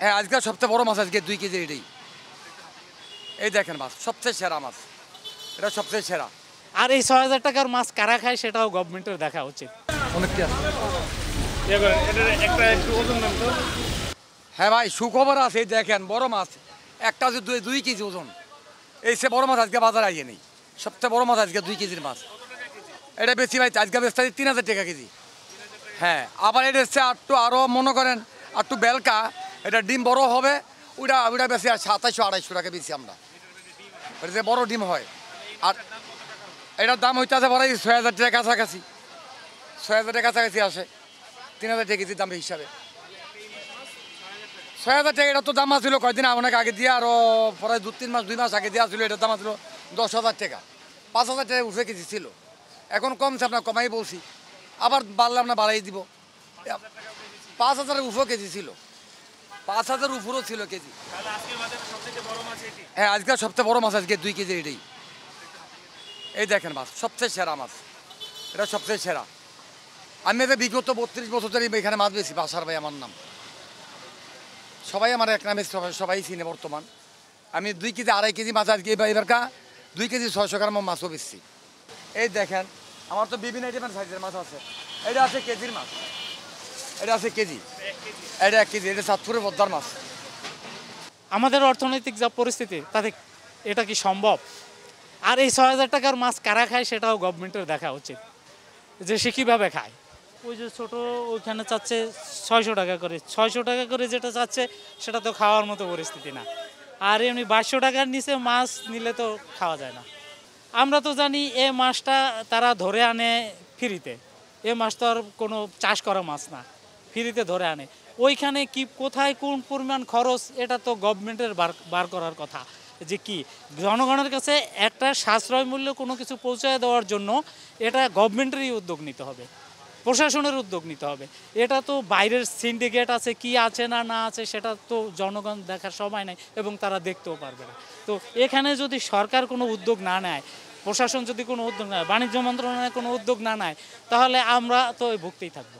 হ্যাঁ, আজকে সবচেয়ে বড় মাছ আজকে 2 কেজি এটাই। এই দেখেন মাছ সবচেয়ে সেরা মাছ, এটা সবচেয়ে সেরা। আর এই ৬,০০০ টাকার মাছ কারা খায় সেটাও গভর্নমেন্টের দেখা উচিত। অনেকটি আছে। হ্যাঁ ভাই, সুখবর আছে। এই দেখেন বড় মাছ, একটা হচ্ছে 2 কেজি ওজন। এই সে বড় মাছ আজকে বাজারে আইয়ে নেই। সবচেয়ে বড় মাছ আজকে 2 কেজির মাছ। এটা বেশি ভাই, আজকে বেচতে 3,000 টাকা কেজি। হ্যাঁ, আবার এটা হচ্ছে আরও মনে করেন একটু বেলকা, এটা ডিম বড় হবে, ওইটা বেশি 2700-2800 টাকা বেশি আমরা। এটা যে বড় ডিম হয়। আর এটার দাম হইতেছে বড় 6,000 টাকা কাছাকাছি, 6,000 টাকা কাছাকাছি আসে। 3,000 টাকা কেজির দাম হিসাবে 6,000 টাকা। এটা তো দাম আসছিল কয়েকদিন অনেক আগে দিয়ে, আরও পরে 2 মাস আগে দেওয়া ছিল। এটার দাম আসছিল 10,000 টাকা, 5,000 টাকা উঠে কেজি ছিল। এখন কমছে, আপনার কমাই বলছি, আবার বাড়লাম না বাড়াই দিব। 5,000-এর উপরও কেজি ছিল, 5,000 উপরও ছিল কেজি। হ্যাঁ, আজকে সবচেয়ে বড় মাছ আজকে 2 কেজি এটাই। এই দেখেন মাছ সবচেয়ে সেরা মাছ, এটা সবচেয়ে সেরা। আমি এতে বিগত 32 বছর ধরে এখানে মাছ বেশি। বাসার ভাই আমার নাম, সবাই আমার এক নামে সবাই চিনে বর্তমান। আমি 2 কেজি 2.5 কেজি মাছ আজকে এবারকা 2 কেজি 600 গ্রাম মাছও বেশি। এই দেখেন আমার তো বিভিন্ন আইটেমের সাইজের মাছ আছে। এটা আছে কেজির মাছ, এটা আছে কেজি, এটা 1 কেজি। এটা চাঁদপুরের পদ্মার মাছ। আমাদের অর্থনৈতিক যা পরিস্থিতি তাতে এটা কি সম্ভব? আর এই ৬,০০০ টাকার মাছ কারা খায় সেটাও গভর্নমেন্টের দেখা উচিত, যে সে কীভাবে খায়। ওই যে ছোট ওইখানে চাচ্ছে ৬০০ টাকা করে, ৬০০ টাকা করে যেটা চাচ্ছে সেটা তো খাওয়ার মতো পরিস্থিতি না। আর এমনি ২২০০ টাকার নিচে মাছ নিলে তো খাওয়া যায় না। আমরা তো জানি এ মাছটা তারা ধরে আনে ফ্রিতে। এ মাছ তো আর কোনো চাষ করা মাছ না, ফ্রিতে ধরে আনে। ওইখানে কি কোথায় কোন পরিমাণ খরচ, এটা তো গভর্নমেন্টের বার করার কথা। যে কি জনগণের কাছে একটা সাশ্রয় মূল্য কোনো কিছু পৌঁছায় দেওয়ার জন্য এটা গভর্নমেন্টেরই উদ্যোগ নিতে হবে, প্রশাসনের উদ্যোগ নিতে হবে। এটা তো বাইরের সিন্ডিকেট আছে, কি আছে না না আছে সেটা তো জনগণ দেখার সময় নাই এবং তারা দেখতেও পারবে না। তো এখানে যদি সরকার কোনো উদ্যোগ না নেয়, প্রশাসন যদি কোনো উদ্যোগ নেয়, বাণিজ্য মন্ত্রণালয় কোনো উদ্যোগ না নেয়, তাহলে আমরা তো ভুগতেই থাকবো।